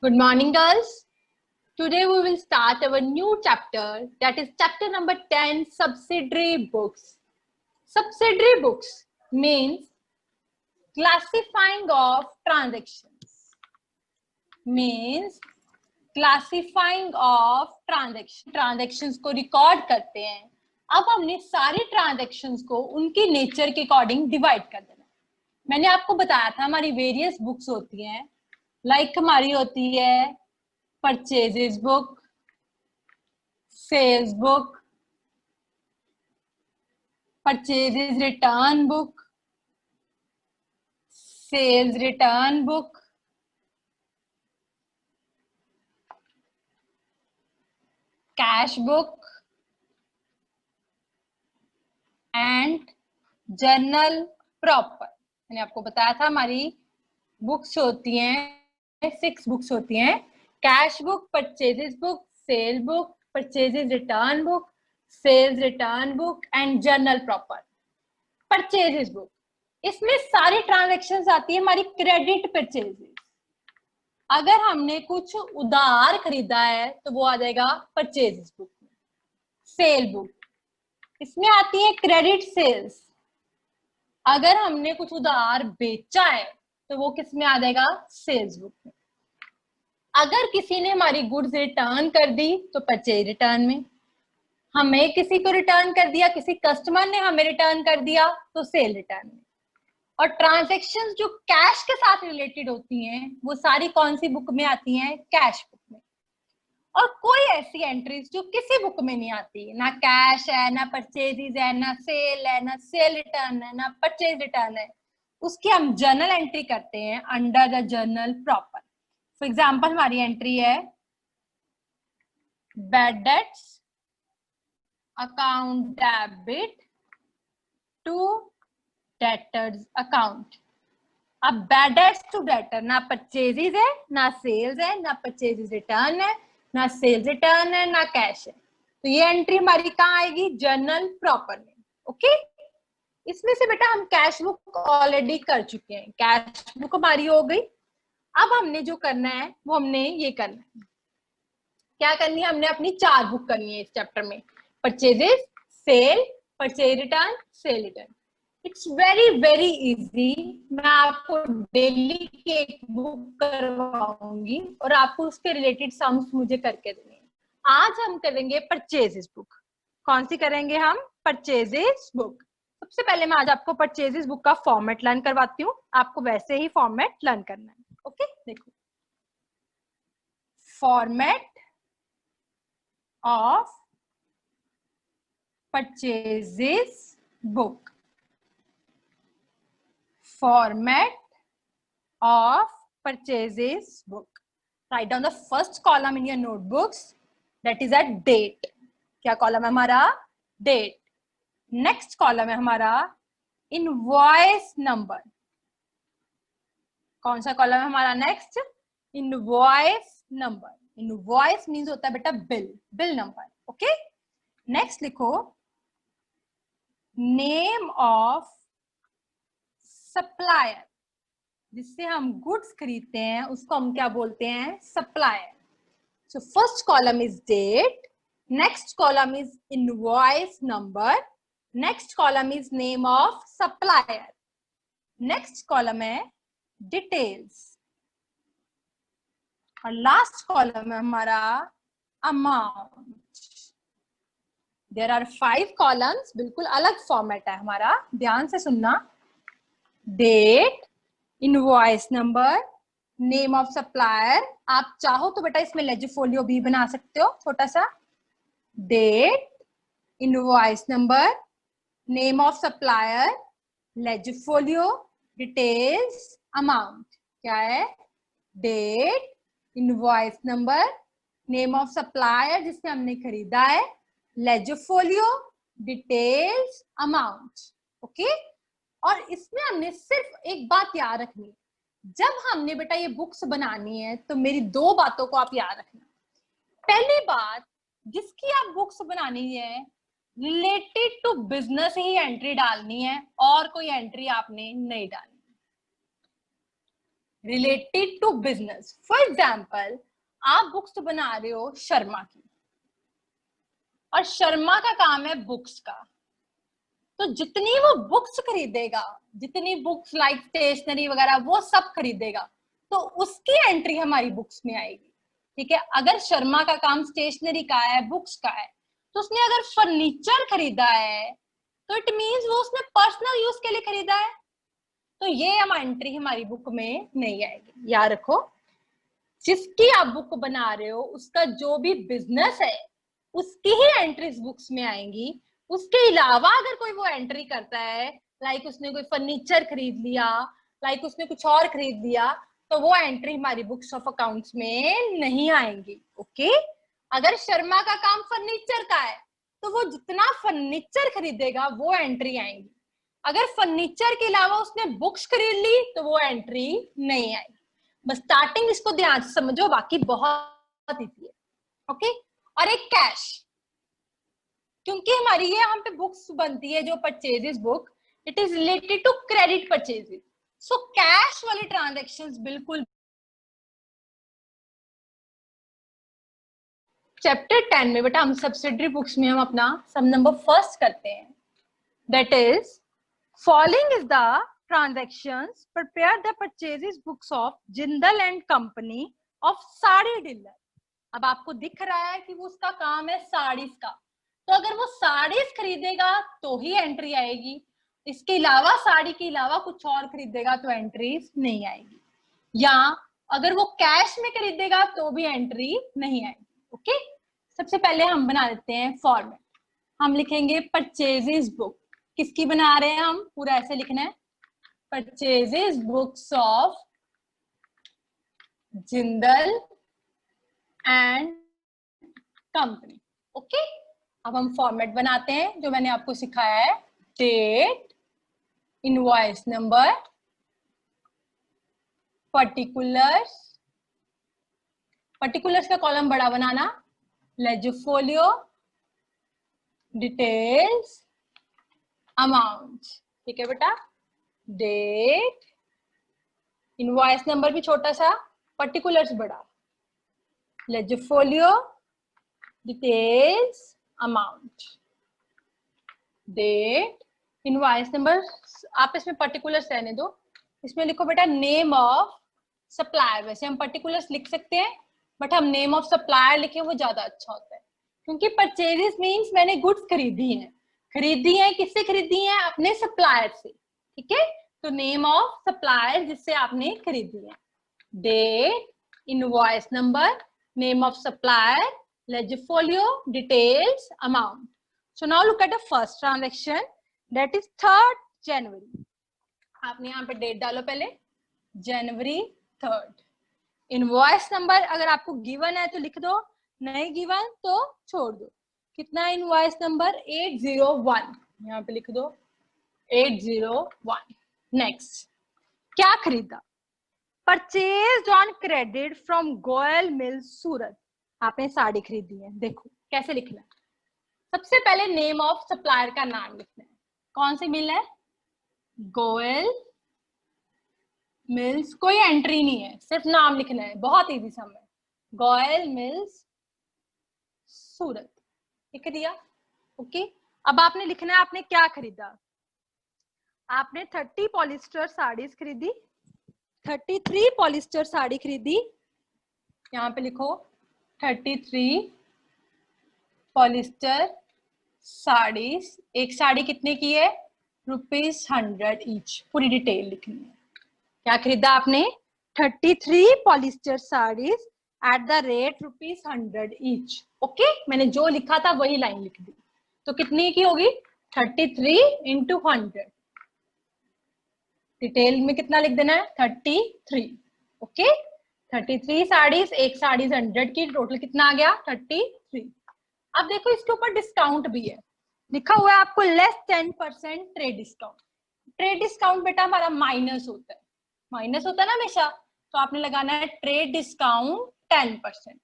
Good morning, girls. Today we will start our new chapter, that is chapter number 10, subsidiary books. Subsidiary books means classifying of transactions. Means classifying of transactions को record करते हैं. अब हमने सारी transactions को उनकी nature के according divide कर देना. मैंने आपको बताया था हमारी वेरियस बुक्स होती हैं, लाइक हमारी होती है purchases book, sales book, purchases return book, sales return book, cash book and journal proper. मैंने आपको बताया था हमारी बुक्स होती हैं 6 बुक्स होती हैं, cash book, purchases book, sale book, purchases return book, sales return book and journal proper. Purchases book, इसमें सारी ट्रांजैक्शंस आती है हमारी क्रेडिट परचेजेस. अगर हमने कुछ उधार खरीदा है तो वो आ जाएगा परचेजेस बुक में. सेल बुक, इसमें आती है क्रेडिट सेल्स. अगर हमने कुछ उधार बेचा है तो वो किस में आ जाएगा? सेल्स बुक में. अगर किसी ने हमारी गुड्स रिटर्न कर दी तो परचेज रिटर्न में. हमें किसी को रिटर्न कर दिया, किसी कस्टमर ने हमें रिटर्न कर दिया तो सेल रिटर्न में. और ट्रांजैक्शंस जो कैश के साथ रिलेटेड होती हैं वो सारी कौन सी बुक में आती हैं? कैश बुक में. और कोई ऐसी एंट्रीज जो किसी बुक में नहीं आती, ना कैश है, ना परचेजेस है, ना सेल है, ना सेल रिटर्न है, ना परचेज रिटर्न है, उसकी हम जर्नल एंट्री करते हैं under the journal proper. For example हमारी एंट्री है bad debts account debit to debtors account. अब बैड डेट्स टू डेटर, ना परचेजेस है, ना सेल्स है, ना परचेजेस रिटर्न है, ना सेल्स रिटर्न है, ना कैश है. तो ये एंट्री हमारी कहाँ आएगी? जर्नल प्रॉपर में. ओके, इसमें से बेटा हम कैश बुक ऑलरेडी कर चुके हैं, कैश बुक हमारी हो गई. अब हमने जो करना है वो हमने ये करना है. क्या करनी है? हमने अपनी 4 बुक करनी है इस चैप्टर में. Purchases, sale, purchase return, sale return. It's very very easy. मैं आपको डेली की एक बुक करवाऊंगी और आपको उसके रिलेटेड सम्स मुझे करके देने हैं. आज हम करेंगे परचेजेस बुक. कौन सी करेंगे हम? Purchases book. सबसे पहले मैं आज आपको परचेजेस बुक का फॉर्मेट लर्न करवाती हूँ. आपको वैसे ही फॉर्मेट लर्न करना है. ओके, देखो, format of purchases book. Format of purchases book. Write down the first column in your notebooks, that is a date. क्या कॉलम है हमारा? डेट. नेक्स्ट कॉलम है हमारा इनवॉइस नंबर. कौन सा कॉलम है हमारा next? Invoice number. Invoice means होता है बेटा bill, bill number. Okay, next लिखो नेम ऑफ सप्लायर. जिससे हम गुड्स खरीदते हैं उसको हम क्या बोलते हैं? Supplier. So first column is date, next column is invoice number, next column is name of supplier, next column है डिटेल्स और लास्ट कॉलम है हमारा अमाउंट. There are 5 columns. बिल्कुल अलग फॉर्मेट है हमारा, ध्यान से सुनना. Date, invoice number, name of supplier. आप चाहो तो बेटा इसमें लेजिफोलियो भी बना सकते हो छोटा सा. Date, invoice number, name of supplier, ledger folio, details, amount. क्या है? Date, invoice number, name of supplier जिससे हमने खरीदा है, लेजिफोलियो, डिटेल्स, अमाउंट. ओके, और इसमें हमने सिर्फ एक बात याद रखनी है. जब हमने बेटा ये बुक्स बनानी है तो मेरी 2 बातों को आप याद रखना. पहली बात, जिसकी आप बुक्स बनानी है रिलेटेड टू बिजनेस ही एंट्री डालनी है और कोई एंट्री आपने नहीं डालनी. Related to business. For example, आप बुक्स बना रहे हो शर्मा की, और शर्मा का काम है बुक्स का, तो जितनी वो बुक्स खरीदेगा, जितनी बुक्स लाइक स्टेशनरी वगैरह वो सब खरीदेगा, तो उसकी एंट्री हमारी बुक्स में आएगी। ठीक है, अगर शर्मा का काम स्टेशनरी का है, बुक्स का है, तो उसने अगर फर्नीचर खरीदा है तो इट मींस वो उसने पर्सनल यूज के लिए खरीदा है, तो ये एंट्री हमारी बुक में नहीं आएगी। याद रखो, जिसकी आप बुक बना रहे हो उसका जो भी बिजनेस है उसकी ही एंट्रीज बुक्स में आएंगी। उसके अलावा अगर कोई वो एंट्री करता है, लाइक उसने कोई फर्नीचर खरीद लिया, लाइक उसने कुछ और खरीद लिया, तो वो एंट्री हमारी बुक्स ऑफ अकाउंट्स में नहीं आएंगी। ओके, अगर शर्मा का काम फर्नीचर का है तो वो जितना फर्नीचर खरीदेगा वो एंट्री आएंगी। अगर फर्नीचर के अलावा उसने बुक्स खरीद ली तो वो एंट्री नहीं आएगी। बस स्टार्टिंग इसको ध्यान से समझो, बाकी बहुत इजी है। ओके, और एक कैश, क्योंकि हमारी ये यहाँ पे बुक्स बनती है जो purchases book, it is related to credit purchases, so cash वाले ट्रांजैक्शंस बिल्कुल। चैप्टर 10 में बेटा हम सब्सिडरी बुक्स में हम अपना सम नंबर फर्स्ट करते हैं, that is following is the transactions prepare the purchases books of Jindal and company of sari dealer. अब आपको दिख रहा है कि वो उसका काम है साड़ीज का, तो अगर वो साड़ीज खरीदेगा तो ही एंट्री आएगी, इसके अलावा साड़ी के अलावा कुछ और खरीदेगा तो एंट्रीज नहीं आएगी, या अगर वो कैश में खरीदेगा तो भी एंट्री नहीं आएगी। ओके, सबसे पहले हम बना लेते हैं फॉर्मेट। हम लिखेंगे परचेजेस बुक, किसकी बना रहे हैं हम, पूरा ऐसे लिखना है, purchases books of Jindal and company. Okay, अब हम फॉर्मेट बनाते हैं जो मैंने आपको सिखाया है, date, invoice number, particulars, particulars का कॉलम बड़ा बनाना, लेजर फोलियो, डिटेल्स, अमाउंट। ठीक है बेटा, डेट, इनवॉइस नंबर भी छोटा सा, पर्टिकुलर्स बड़ा, ledger folio, details, amount, date, invoice number, आप इसमें पर्टिकुलर्स रहने दो, इसमें लिखो बेटा नेम ऑफ सप्लायर। वैसे हम पर्टिकुलर्स लिख सकते हैं बट हम नेम ऑफ सप्लायर लिखें वो ज्यादा अच्छा होता है, क्योंकि परचेजेस मींस मैंने गुड्स खरीदी हैं, किससे खरीदी हैं, अपने सप्लायर से। ठीक है, तो नेम ऑफ सप्लायर जिससे आपने खरीदी है, date, invoice number, name of supplier, ledger folio, details, amount. So now look at the first transaction, that is 3rd January. आपने यहाँ पे डेट डालो पहले, जनवरी 3rd। इनवॉइस नंबर अगर आपको गिवन है तो लिख दो, नहीं गिवन तो छोड़ दो। कितना इनवॉइस नंबर, 801, यहाँ पे लिख दो 801। नेक्स्ट, क्या खरीदा, purchase on credit from Goyal mills Surat. आपने साड़ी खरीदी है, देखो कैसे लिखना है, सबसे पहले नेम ऑफ सप्लायर का नाम लिखना है, कौन सी मिल है, गोयल मिल्स, कोई एंट्री नहीं है, सिर्फ नाम लिखना है, बहुत इजी सम है, गोयल मिल्स सूरत, लिख दिया। ओके, अब आपने लिखना है आपने क्या खरीदा, आपने 30 पॉलिस्टर साड़ीज खरीदी, 33 पॉलिस्टर साड़ी खरीदी, यहाँ पे लिखो 33 पॉलिस्टर साड़ीज। एक साड़ी कितने की है, ₹100 ईच, पूरी डिटेल लिखनी है। क्या खरीदा आपने, 33 polyester saris at the rate ₹100 each. Okay, मैंने जो लिखा था वही लाइन लिख दी, तो कितनी की होगी, 33 × 100, डिटेल में कितना लिख देना है, 33। ओके, 33 साड़ीज, एक साड़ीज 100 की, टोटल कितना आ गया, 33। अब देखो इसके ऊपर डिस्काउंट भी है, लिखा हुआ है आपको less 10% trade discount. Trade discount बेटा हमारा माइनस होता है, माइनस होता है ना हमेशा, तो आपने लगाना है ट्रेड डिस्काउंट 10%।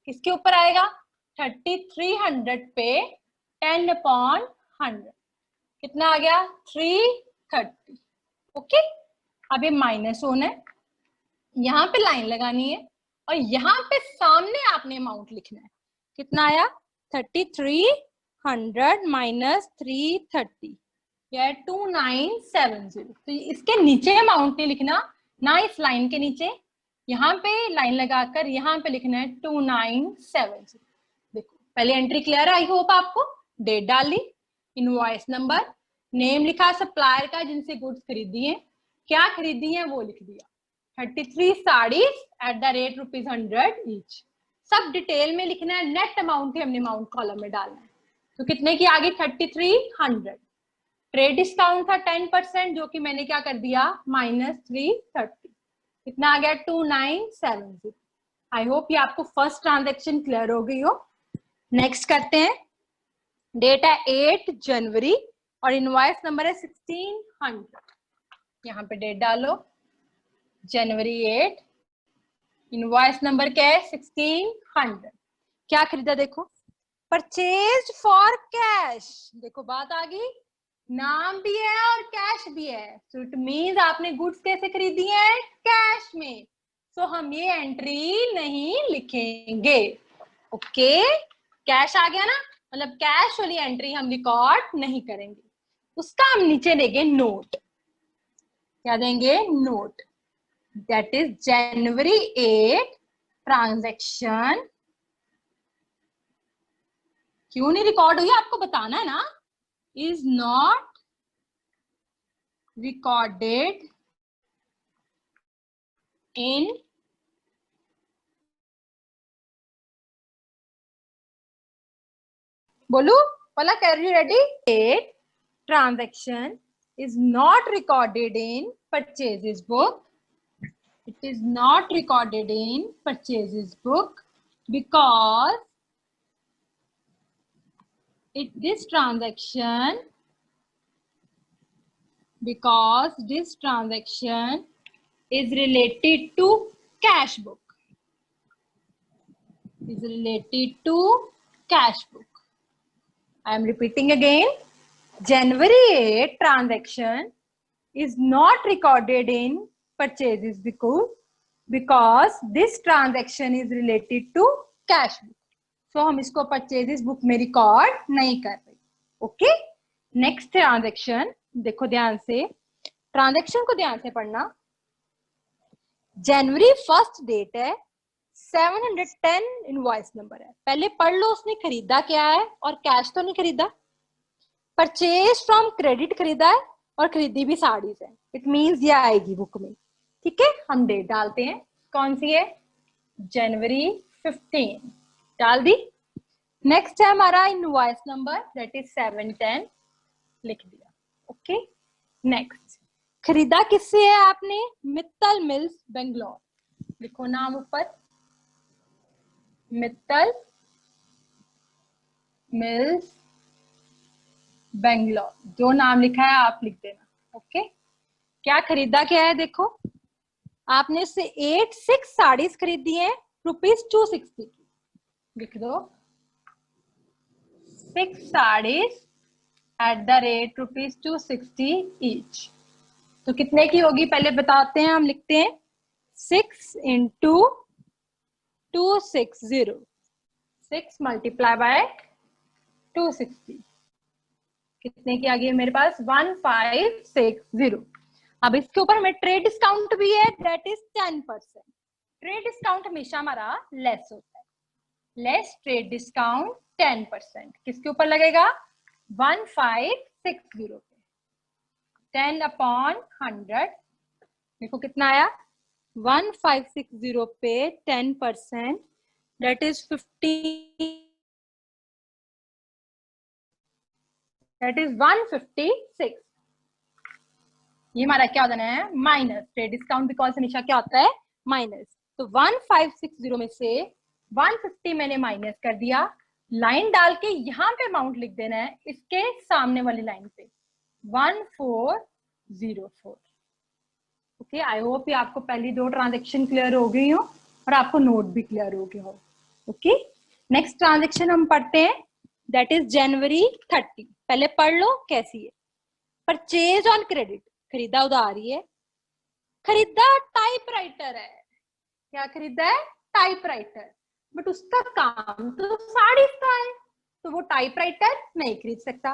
किसके ऊपर आएगा, 3300 पे 10/100, कितना आ गया, 330। ओके, अब ये माइनस होना है, यहाँ पे लाइन लगानी है और यहाँ पे सामने आपने अमाउंट लिखना है। कितना आया? 3300 माइनस 330, यह 2970। तो इसके नीचे अमाउंट नहीं लिखना, ना इस लाइन के नीचे, यहाँ पे लाइन लगाकर यहाँ पे लिखना है 2970। देखो पहले एंट्री क्लियर है, आई होप आपको। डेट डाल ली, इनवॉइस नंबर, नेम लिखा सप्लायर का जिनसे गुड्स खरीदी है, क्या खरीदी है वो लिख दिया, 33 saris at the rate ₹100 each. सब डिटेल में लिखना है, नेट अमाउंट ही हमने अमाउंट कॉलम में डालना है। तो कितने की आ गई? 3300। ट्रेड डिस्काउंट था 10%, जो कि मैंने क्या कर दिया, -330। कितना आ गया? 2970। आई होप ये आपको फर्स्ट ट्रांजेक्शन क्लियर हो गई हो। नेक्स्ट करते हैं। डेट है 8 जनवरी और इनवॉइस नंबर है 1600। यहाँ पे डेट डालो, जनवरी 8, इनवॉइस नंबर क्या है? 1600। क्या खरीदा? देखो, परचेज फॉर कैश। देखो बात आ गई, नाम भी है और कैश भी है। सो इट मीन्स आपने गुड्स कैसे खरीदी है? कैश में। सो हम ये एंट्री नहीं लिखेंगे। ओके, कैश आ गया ना, मतलब कैश वाली एंट्री हम रिकॉर्ड नहीं करेंगे। उसका हम नीचे देंगे नोट। क्या देंगे? Note. That is January 8 transaction. क्यों नहीं रिकॉर्ड हुई आपको बताना है ना। इज नॉट recorded in बोलू पलक, are you ready? Date transaction is not recorded in purchases book. It is not recorded in purchases book because this transaction is related to cash book. Is related to cash book. I am repeating again. January 8 transaction is not recorded in purchases because this transaction is related to cash book. So हम इसको purchases book में record नहीं कर रहे. Okay? Next transaction देखो ध्यान से, transaction को ध्यान से पढ़ना. जनवरी 1 डेट है, 710 इनवॉइस नंबर है. पहले पढ़ लो उसने खरीदा क्या है, और कैश तो नहीं खरीदा. परचेज फ्रॉम क्रेडिट खरीदा है और खरीदी भी साड़ीज है. इट मींस ये आएगी बुक में. ठीक है, हम डेट डालते हैं. कौन सी है? जनवरी 15 डाल दी. नेक्स्ट है हमारा इनवॉइस नंबर, दैट इज 710, लिख दिया. ओके, नेक्स्ट खरीदा किससे है आपने? मित्तल मिल्स बेंगलोर. लिखो नाम ऊपर, मित्तल मिल्स बेंगलोर. जो नाम लिखा है आप लिख देना. ओके, क्या खरीदा क्या है? देखो आपने इससे 6 साड़ीज खरीदी है ₹260 की. लिख दो 6 saris at the rate ₹260 each. तो कितने की होगी पहले बताते हैं. हम लिखते हैं 6 into 260. 6 multiply by 260. कितने की आ गई मेरे पास? 1560. अब इसके ऊपर हमें ट्रेड डिस्काउंट भी है, दैट इज 10%. ट्रेड डिस्काउंट हमेशा हमारा लेस होता है. Less trade discount 10%. किसके ऊपर लगेगा? 1560 पे. 10/100. देखो कितना आया? 1560 पे 10%, दैट इज 156. ये हमारा क्या होता है? माइनस. ट्रेड डिस्काउंट बिकॉज हमेशा क्या होता है? माइनस. तो 1560 में से 150 मैंने माइनस कर दिया. लाइन डाल के यहाँ पे अमाउंट लिख देना है, इसके सामने वाली लाइन पे 1404. ओके, आई होप ये आपको पहली 2 ट्रांजेक्शन क्लियर हो गई हो और आपको नोट भी क्लियर हो गया हो. ओके, नेक्स्ट ट्रांजेक्शन हम पढ़ते हैं, दैट इज जनवरी 30. पहले पढ़ लो कैसी है. परचेज ऑन क्रेडिट, खरीदा उधारी है. खरीदा टाइपराइटर है. क्या खरीदा है? टाइपराइटर। बट उसका काम तो साड़ीज का है, तो वो टाइपराइटर नहीं खरीद सकता।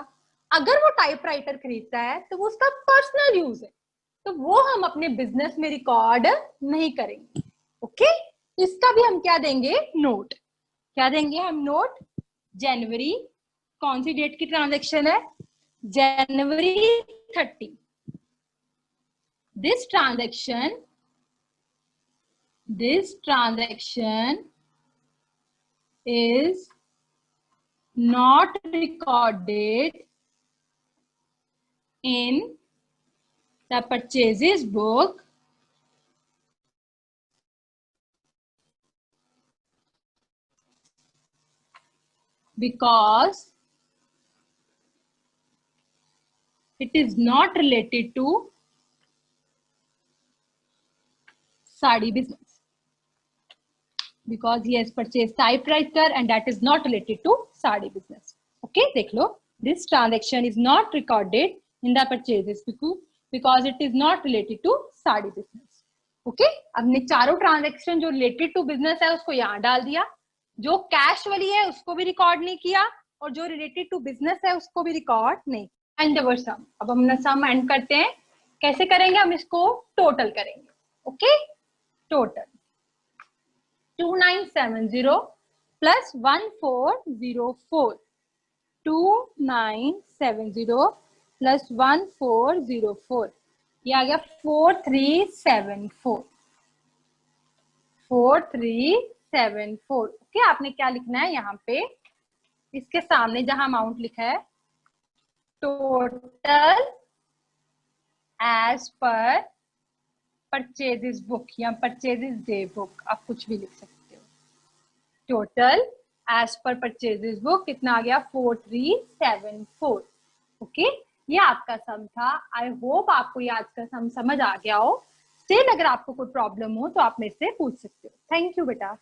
अगर वो टाइपराइटर खरीदता है तो वो उसका पर्सनल यूज है, तो वो हम अपने बिजनेस में रिकॉर्ड नहीं करेंगे। ओके, इसका भी हम क्या देंगे? नोट। क्या देंगे हम? नोट। जनवरी, कौन सी डेट की ट्रांजैक्शन है? जनवरी 30। This transaction is not recorded in the purchases book because it is not related to sari business. Because he has purchased typewriter and that is not related to sari business. Okay, देख लो. This transaction is not recorded in the purchases book because it is not related to sari business. Okay, अब हमने चारों transaction जो related to business है उसको यहाँ डाल दिया, जो कैश वाली है उसको भी रिकॉर्ड नहीं किया, और जो रिलेटेड टू बिजनेस है उसको भी रिकॉर्ड नहीं। एंड अवर सम, अब हम सम एंड करते हैं। कैसे करेंगे? हम इसको टोटल करेंगे। ओके, टोटल 2970 plus 1404, 2970 plus 1404, ये आ गया 4374, 4374। ओके, आपने क्या लिखना है यहाँ पे? इसके सामने जहां अमाउंट लिखा है, total as per purchases book या परचेजेस डे बुक, आप कुछ भी लिख सकते हो। Total as per purchases book कितना आ गया? 4374। ओके, ये आपका सम था। आई होप आपको ये आज का सम समझ आ गया हो। स्टिल अगर आपको कोई प्रॉब्लम हो तो आप मेरे से पूछ सकते हो। थैंक यू बेटा।